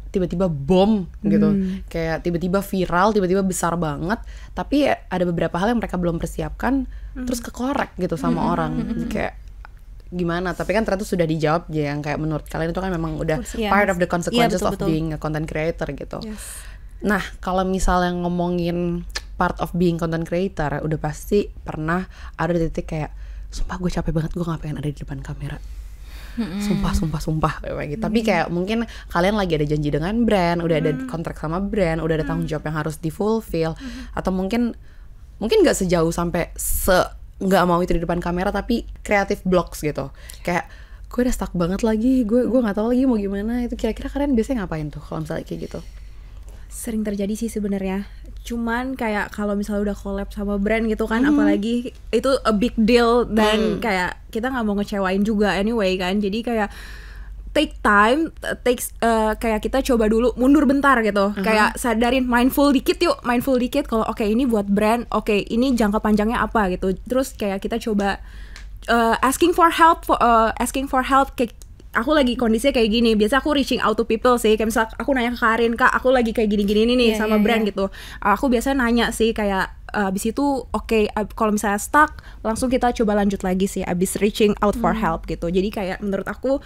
tiba-tiba bom gitu, kayak tiba-tiba viral, tiba-tiba besar banget, tapi ada beberapa hal yang mereka belum persiapkan, terus kekorek gitu sama orang, kayak gimana. Tapi kan ternyata sudah dijawab ya, yang kayak menurut kalian itu kan memang udah part of the consequences of being a content creator gitu. Nah, kalau misalnya ngomongin part of being content creator, udah pasti pernah ada titik kayak sumpah gue capek banget, gue gak pengen ada di depan kamera. Sumpah kayak gitu. Tapi kayak mungkin kalian lagi ada janji dengan brand, udah ada kontrak sama brand, udah ada tanggung jawab yang harus di-fulfill, atau mungkin gak sejauh sampai gak mau itu di depan kamera, tapi creative blocks gitu. Kayak gue udah stuck banget lagi, gue gak tahu lagi mau gimana. Itu kira-kira kalian biasanya ngapain tuh kalau misalnya kayak gitu? Sering terjadi sih sebenarnya. Cuman kayak kalau misalnya udah collab sama brand gitu kan, apalagi itu a big deal, dan kayak kita nggak mau ngecewain juga anyway kan. Jadi kayak take time, kayak kita coba dulu mundur bentar gitu. Kayak sadarin, mindful dikit kalau oke, ini buat brand, oke, ini jangka panjangnya apa gitu. Terus kayak kita coba asking for help, kayak aku lagi kondisinya kayak gini. Biasa aku reaching out to people sih, kayak misal aku nanya ke Karin, Kak aku lagi kayak gini-gini nih sama brand gitu. Aku biasanya nanya sih kayak abis itu kalau misalnya stuck, langsung kita coba lanjut lagi sih abis reaching out for help gitu. Jadi kayak menurut aku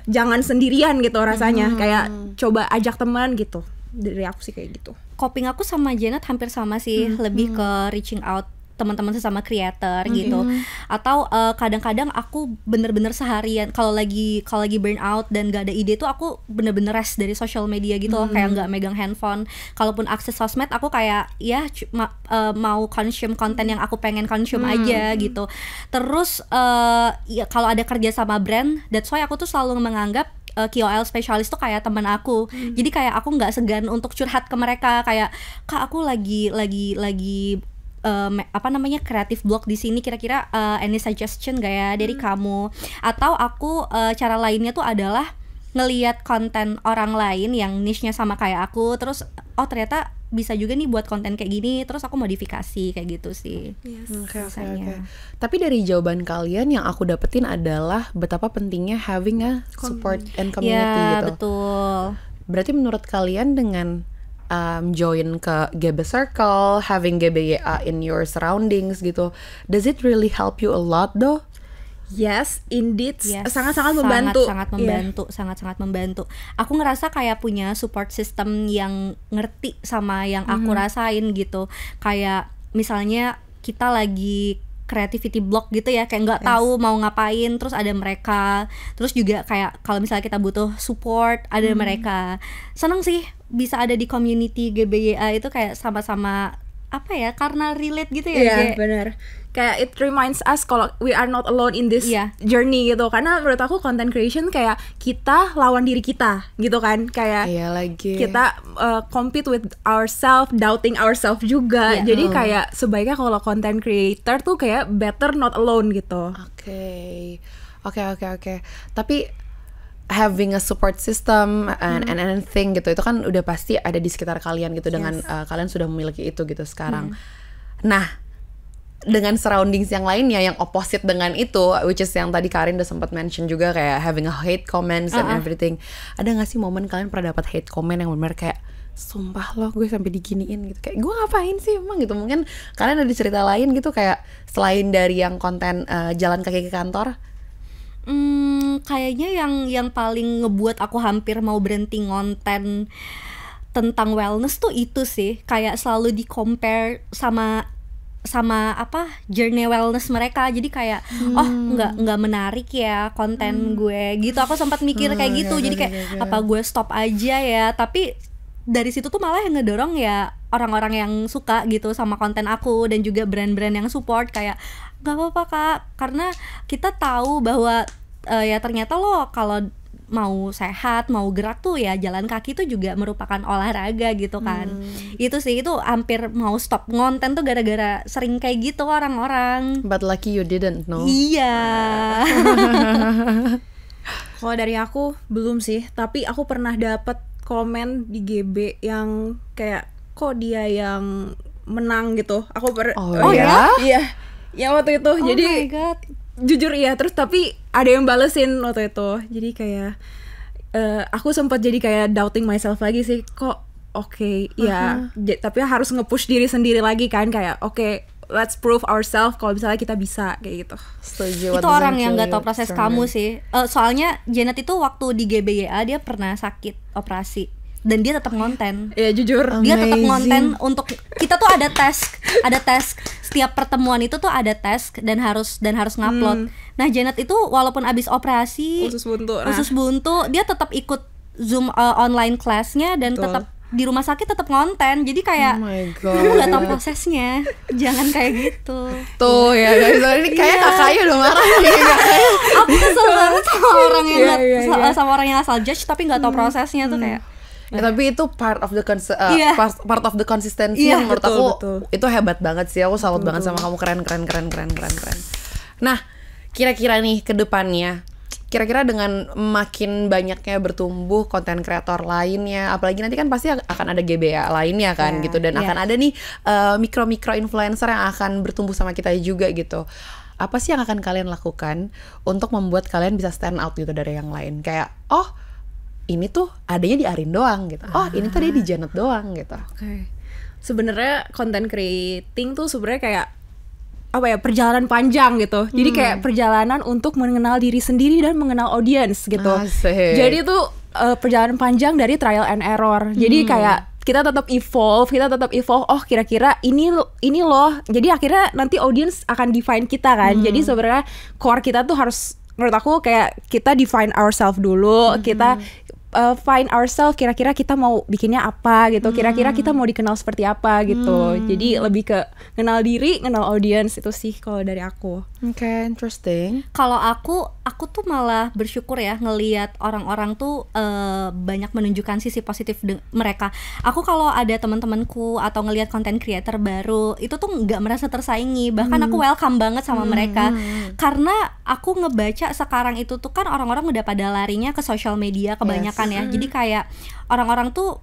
jangan sendirian gitu rasanya, kayak coba ajak teman gitu. Dari aku sih kayak gitu. Coping aku sama Janet hampir sama sih, lebih ke reaching out teman-teman sesama creator gitu. Atau kadang-kadang aku bener-bener seharian kalau lagi burn out dan gak ada ide tuh aku bener-bener rest dari social media gitu loh, kayak nggak megang handphone. Kalaupun akses sosmed aku kayak ya mau consume konten yang aku pengen consume aja gitu. Terus ya kalau ada kerja sama brand, that's why aku tuh selalu menganggap KOL spesialis tuh kayak teman aku. Jadi kayak aku nggak segan untuk curhat ke mereka, kayak Kak aku lagi kreatif block di sini, kira-kira any suggestion gak ya dari kamu? Atau aku cara lainnya tuh adalah ngelihat konten orang lain yang niche-nya sama kayak aku, terus ternyata bisa juga nih buat konten kayak gini, terus aku modifikasi kayak gitu sih. Okay. Tapi dari jawaban kalian yang aku dapetin adalah betapa pentingnya having a support and community gitu. Betul. Berarti menurut kalian dengan join ke GB Circle, having GBYA in your surroundings gitu, does it really help you a lot though? Yes, indeed, sangat-sangat membantu. Sangat-sangat membantu. Aku ngerasa kayak punya support system yang ngerti sama yang aku rasain gitu. Kayak misalnya kita lagi creativity block gitu ya, kayak nggak tahu mau ngapain, terus ada mereka. Terus juga kayak kalau misalnya kita butuh support, ada mereka. Seneng sih bisa ada di community GBYA itu, kayak sama-sama karena relate gitu ya. Iya, benar. Kayak it reminds us kalau we are not alone in this journey gitu. Karena menurut aku content creation kayak kita lawan diri kita gitu kan. Kayak kita compete with ourselves, doubting ourselves juga. Jadi kayak sebaiknya kalau content creator tuh kayak better not alone gitu. Oke. Tapi having a support system and anything gitu, itu kan udah pasti ada di sekitar kalian gitu. Dengan kalian sudah memiliki itu gitu sekarang. Nah, dengan surroundings yang lainnya yang opposite dengan itu, which is yang tadi Karin udah sempat mention juga, kayak having a hate comments and everything. Ada gak sih momen kalian pernah dapat hate comment yang benar kayak sumpah loh gue sampai diginiin gitu, kayak gue ngapain sih emang gitu? Mungkin kalian ada cerita lain gitu, kayak selain dari yang konten jalan kaki ke kantor? Kayaknya yang paling ngebuat aku hampir mau berhenti ngonten tentang wellness tuh itu sih, kayak selalu di compare sama journey wellness mereka. Jadi kayak nggak menarik ya konten gue gitu. Aku sempat mikir kayak gitu. Jadi kayak apa gue stop aja ya. Tapi dari situ tuh malah yang ngedorong ya orang-orang yang suka gitu sama konten aku, dan juga brand-brand yang support kayak nggak apa-apa Kak, karena kita tahu bahwa ya ternyata lo kalau mau sehat, mau gerak tuh ya jalan kaki tuh juga merupakan olahraga gitu kan. Itu sih, itu hampir mau stop ngonten tuh gara-gara sering kayak gitu orang-orang. But lucky you didn't, no? Iya. Kalau dari aku belum sih, tapi aku pernah dapat komen di GB yang kayak kok dia yang menang gitu. Aku Iya. Ya waktu itu. Oh Jadi my God. jujur iya, terus tapi ada yang balesin waktu itu. Jadi kayak aku sempat jadi kayak doubting myself lagi sih. Kok tapi harus nge-push diri sendiri lagi kan, kayak let's prove ourselves kalau misalnya kita bisa kayak gitu. Setuju. Itu orang yang nggak tahu proses kamu sih. Soalnya Janet itu waktu di GBYA dia pernah sakit operasi dan dia tetap ngonten. Ya jujur. Dia tetap ngonten untuk kita tuh ada tes setiap pertemuan itu tuh ada tes dan harus ngupload. Nah Janet itu walaupun abis operasi Usus buntu, dia tetap ikut Zoom online kelasnya dan tetap di rumah sakit tetap ngonten. Jadi kayak kamu nggak tahu prosesnya, jangan kayak gitu. Tuh ya guys, ini kayak kakaknya udah marah nih. Aku kesel banget sama orang yang sama orang yang asal judge tapi nggak tahu prosesnya tuh kayak. Ya, tapi itu part of the part of the consistency yang menurut aku itu hebat banget sih. Aku salut banget sama kamu, keren. Nah, kira-kira nih ke depannya, kira-kira dengan makin banyaknya bertumbuh konten kreator lainnya, apalagi nanti kan pasti akan ada GBA lainnya kan gitu, dan akan ada nih mikro influencer yang akan bertumbuh sama kita juga gitu. Apa sih yang akan kalian lakukan untuk membuat kalian bisa stand out gitu dari yang lain? Kayak ini tuh adanya di Arin doang gitu. Ini tuh ada di Janet doang gitu. Sebenarnya content creating tuh sebenarnya kayak perjalanan panjang gitu. Jadi kayak perjalanan untuk mengenal diri sendiri dan mengenal audiens gitu. Asik. Jadi itu perjalanan panjang dari trial and error. Jadi kayak kita tetap evolve. Kira-kira ini loh. Jadi akhirnya nanti audiens akan define kita kan. Jadi sebenarnya core kita tuh harus, menurut aku kayak kita define ourselves dulu. Kita find ourselves, kira-kira kita mau bikinnya apa gitu, kira-kira kita mau dikenal seperti apa gitu. Jadi lebih ke kenal diri, kenal audiens, itu sih kalau dari aku. Interesting. Kalau aku tuh malah bersyukur ya ngelihat orang-orang tuh banyak menunjukkan sisi positif mereka. Aku kalau ada teman-temanku atau ngelihat content creator baru itu tuh nggak merasa tersaingi, bahkan aku welcome banget sama mereka karena aku ngebaca sekarang itu tuh kan orang-orang udah pada larinya ke social media kebanyakan ya. Jadi kayak orang-orang tuh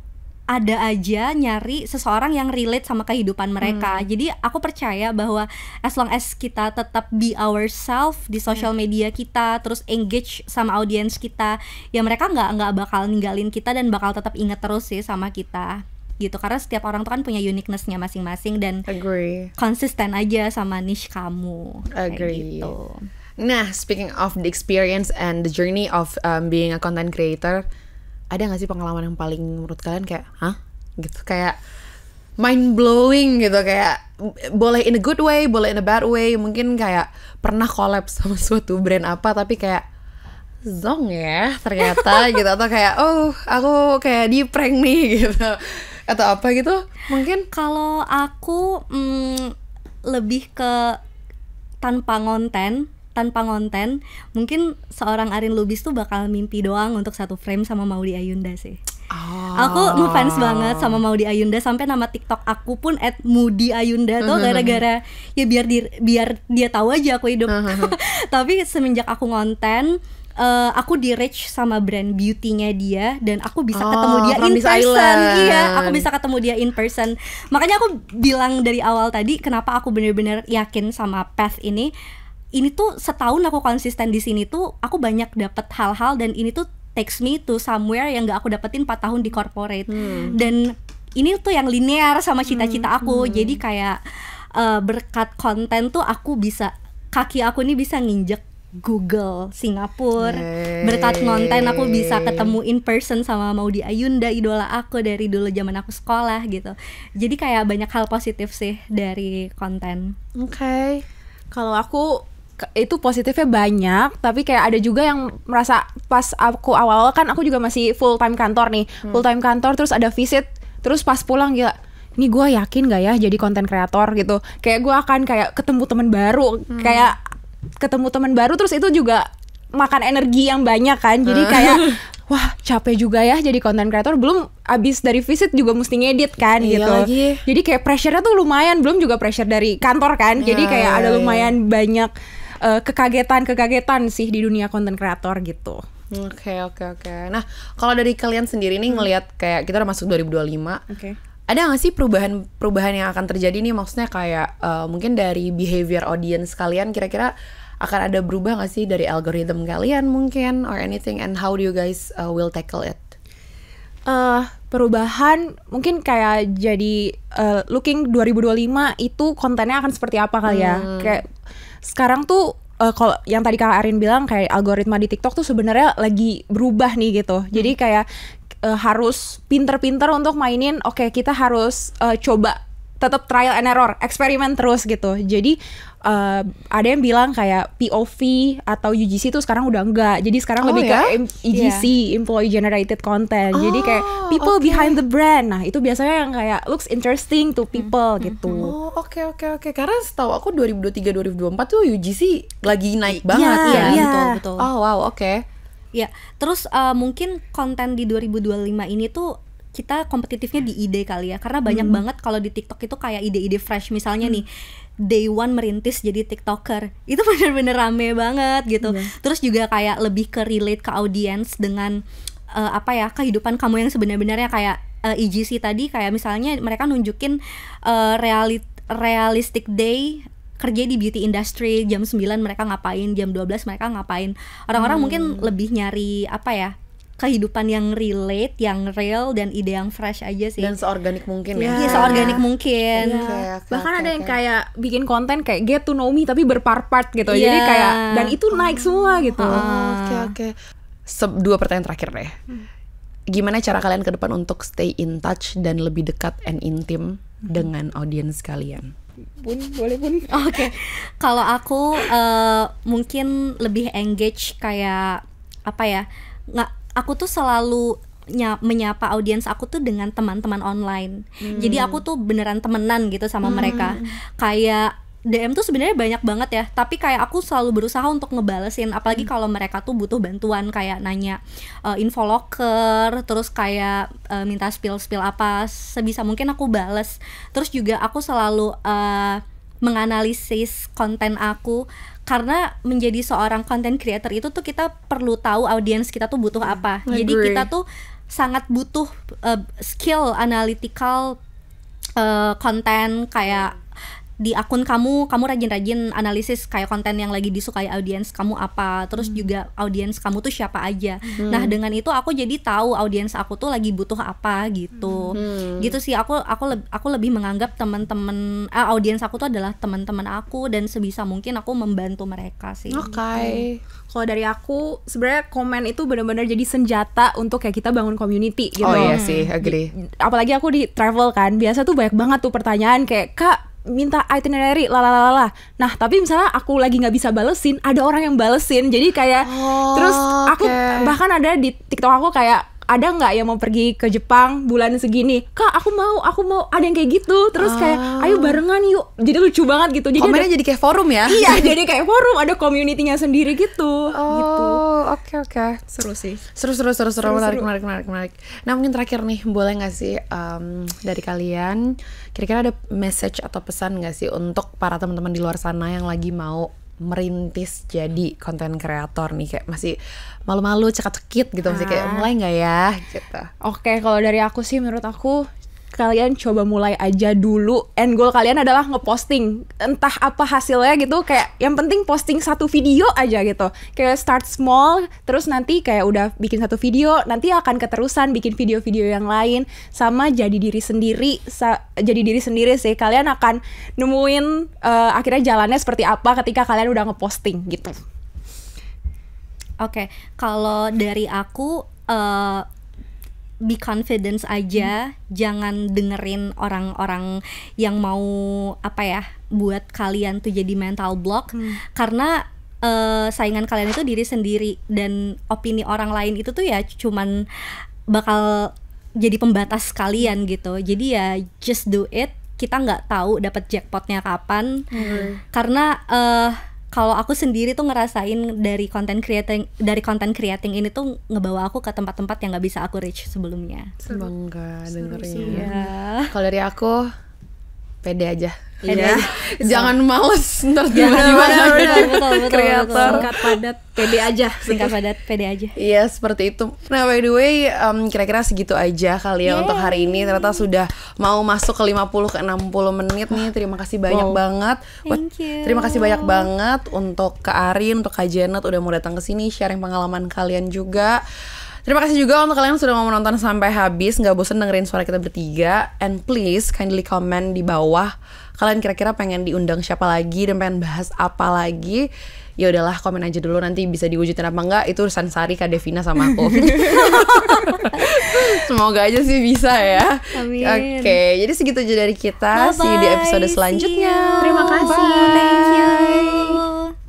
ada aja nyari seseorang yang relate sama kehidupan mereka. Jadi aku percaya bahwa as long as kita tetap be ourselves di social media kita, terus engage sama audiens kita, ya mereka nggak bakal ninggalin kita dan bakal tetap inget terus sih sama kita gitu. Karena setiap orang tuh kan punya uniqueness-nya masing-masing dan konsisten aja sama niche kamu. Agree. Gitu. Nah, speaking of the experience and the journey of being a content creator, ada gak sih pengalaman yang paling menurut kalian kayak gitu, kayak mind blowing gitu, kayak boleh in a good way, boleh in a bad way, mungkin kayak pernah collab sama suatu brand apa tapi kayak zong ya ternyata gitu, atau kayak aku kayak di prank nih gitu, atau apa gitu mungkin. Kalau aku lebih ke tanpa konten, mungkin seorang Arin Lubis tuh bakal mimpi doang untuk satu frame sama Maudy Ayunda sih. Aku ngefans banget sama Maudy Ayunda, sampai nama TikTok aku pun @moody_ayunda tuh gara-gara ya biar dia tahu aja aku hidup. Tapi semenjak aku ngonten, aku di reach sama brand beauty-nya dia dan aku bisa ketemu dia in person. Iya, aku bisa ketemu dia in person. Makanya aku bilang dari awal tadi kenapa aku bener-bener yakin sama path ini. Ini tuh setahun aku konsisten di sini tuh aku banyak dapet hal-hal dan ini tuh takes me to somewhere yang gak aku dapetin 4 tahun di corporate. Dan ini tuh yang linear sama cita-cita aku. Jadi kayak berkat konten tuh aku bisa, kaki aku nih bisa nginjek Google Singapura. Berkat konten aku bisa ketemu in person sama Maudy Ayunda, idola aku dari dulu zaman aku sekolah gitu. Jadi kayak banyak hal positif sih dari konten. Kalau aku itu positifnya banyak, tapi kayak ada juga yang merasa pas aku awal-awal kan aku juga masih full time kantor nih, full time kantor, terus ada visit, terus pas pulang gila, ini gue yakin gak ya jadi konten kreator gitu, kayak gue akan kayak ketemu teman baru, terus itu juga makan energi yang banyak kan, jadi kayak wah capek juga ya jadi konten kreator, belum abis dari visit juga mesti ngedit kan gitu lagi. Jadi kayak pressure-nya tuh lumayan, belum juga pressure dari kantor kan, jadi kayak ada lumayan banyak kekagetan sih di dunia konten kreator gitu. Oke. Nah, kalau dari kalian sendiri nih ngelihat kayak kita udah masuk 2025, Ada nggak sih perubahan yang akan terjadi nih, maksudnya kayak mungkin dari behavior audience kalian kira-kira akan ada berubah nggak sih dari algoritma kalian mungkin or anything, and how do you guys will tackle it? Perubahan mungkin kayak jadi looking 2025 itu kontennya akan seperti apa kali ya. Kayak sekarang tuh kalau yang tadi Kak Arin bilang kayak algoritma di TikTok tuh sebenarnya lagi berubah nih gitu. Jadi kayak harus pinter-pinter untuk mainin, oke, kita harus coba tetap trial and error, eksperimen terus gitu. Jadi ada yang bilang kayak POV atau UGC tuh sekarang udah enggak. Jadi sekarang lebih ke EGC, Employee Generated Content. Jadi kayak people behind the brand. Nah, itu biasanya yang kayak looks interesting to people gitu. Oh, oke. Karena setahu aku 2023 2024 tuh UGC lagi naik banget Iya, ya. betul. Oh, wow, oke. Ya, terus mungkin konten di 2025 ini tuh kita kompetitifnya di ide kali ya, karena banyak banget kalau di TikTok itu kayak ide-ide fresh. Misalnya nih, day one merintis jadi TikToker, itu bener-bener rame banget gitu. Terus juga kayak lebih ke relate ke audience dengan kehidupan kamu yang sebenarnya kayak EGC tadi, kayak misalnya mereka nunjukin realistic day kerja di beauty industry, jam 9 mereka ngapain, jam 12 mereka ngapain. Orang-orang mungkin lebih nyari kehidupan yang relate, yang real, dan ide yang fresh aja sih. Dan seorganik mungkin Iya, seorganik mungkin. Bahkan ada yang kayak bikin konten kayak get to know me tapi berpart-part gitu. Jadi kayak, dan itu naik semua gitu. Oke. 2 pertanyaan terakhir deh. Gimana cara kalian ke depan untuk stay in touch dan lebih dekat and intim dengan audience kalian? Boleh Bun. Oke. Kalau aku mungkin lebih engage kayak aku tuh selalu menyapa audiens aku tuh dengan teman-teman online. Jadi aku tuh beneran temenan gitu sama mereka. Kayak DM tuh sebenarnya banyak banget ya, tapi kayak aku selalu berusaha untuk ngebalesin, apalagi kalau mereka tuh butuh bantuan kayak nanya info locker, terus kayak minta spill apa, sebisa mungkin aku bales. Terus juga aku selalu menganalisis konten aku, karena menjadi seorang content creator itu tuh kita perlu tahu audiens kita tuh butuh apa. Jadi kita tuh sangat butuh skill analytical konten. Kayak di akun kamu rajin-rajin analisis kayak konten yang lagi disukai audiens kamu apa, terus juga audiens kamu tuh siapa aja. Nah, dengan itu aku jadi tahu audiens aku tuh lagi butuh apa gitu. Gitu sih, aku lebih menganggap teman-teman audiens aku tuh adalah teman-teman aku, dan sebisa mungkin aku membantu mereka sih. Oke. Kalau dari aku sebenarnya komen itu benar-benar jadi senjata untuk kayak kita bangun community gitu. Oh iya sih, agree. Apalagi aku di travel kan, biasa tuh banyak banget tuh pertanyaan kayak, Kak, minta itinerary lalalala. Nah, tapi misalnya aku lagi nggak bisa balesin, ada orang yang balesin. Jadi kayak terus aku bahkan ada di TikTok aku kayak, ada nggak yang mau pergi ke Jepang bulan segini? Kak, aku mau, ada yang kayak gitu. Terus kayak, ayo barengan yuk. Jadi lucu banget gitu. Jadi komennya jadi kayak forum ya? Iya, jadi kayak forum, ada community-nya sendiri gitu. Gitu. Oke. Seru sih. Seru. Menarik. Nah, mungkin terakhir nih, boleh nggak sih dari kalian kira-kira ada message atau pesan nggak sih untuk para teman-teman di luar sana yang lagi mau merintis jadi konten kreator nih, kayak masih malu-malu, cekit-cekit gitu, masih kayak mulai nggak ya gitu. Oke, kalau dari aku sih, menurut aku kalian coba mulai aja dulu. End goal kalian adalah ngeposting, entah apa hasilnya gitu. Kayak yang penting posting 1 video aja gitu. Kayak start small, terus nanti kayak udah bikin 1 video, nanti akan keterusan bikin video-video yang lain. Sama jadi diri sendiri, sih. Kalian akan nemuin akhirnya jalannya seperti apa ketika kalian udah ngeposting gitu. Oke, kalau dari aku be confidence aja, jangan dengerin orang-orang yang mau buat kalian tuh jadi mental block, karena saingan kalian itu diri sendiri, dan opini orang lain itu tuh ya cuman bakal jadi pembatas kalian gitu. Jadi ya just do it. Kita nggak tahu dapat jackpotnya kapan, karena kalau aku sendiri tuh ngerasain dari content creating ini tuh ngebawa aku ke tempat-tempat yang nggak bisa aku reach sebelumnya. Bangga dengerin. Ya. Kalau dari aku, pede aja. Iya. Jangan males ntar betul, kreator. Singkat padat, pede aja. Singkat padat, pede aja. Iya seperti itu. Nah by the way kira-kira segitu aja kali ya untuk hari ini. Ternyata sudah mau masuk ke 50 ke 60 menit nih. Terima kasih banyak banget. Thank you. Terima kasih banyak banget untuk Kak Arin, untuk Kak Janet udah mau datang ke sini sharing pengalaman kalian juga. Terima kasih juga untuk kalian yang sudah mau menonton sampai habis, nggak bosan dengerin suara kita bertiga. And please kindly comment di bawah kalian kira-kira pengen diundang siapa lagi dan pengen bahas apa lagi. Ya udahlah, komen aja dulu, nanti bisa diwujudin apa enggak itu urusan Sari, Kak Devina sama aku. Semoga aja sih bisa ya. Amin. Oke, jadi segitu aja dari kita. See you di episode selanjutnya. Terima kasih. Thank you.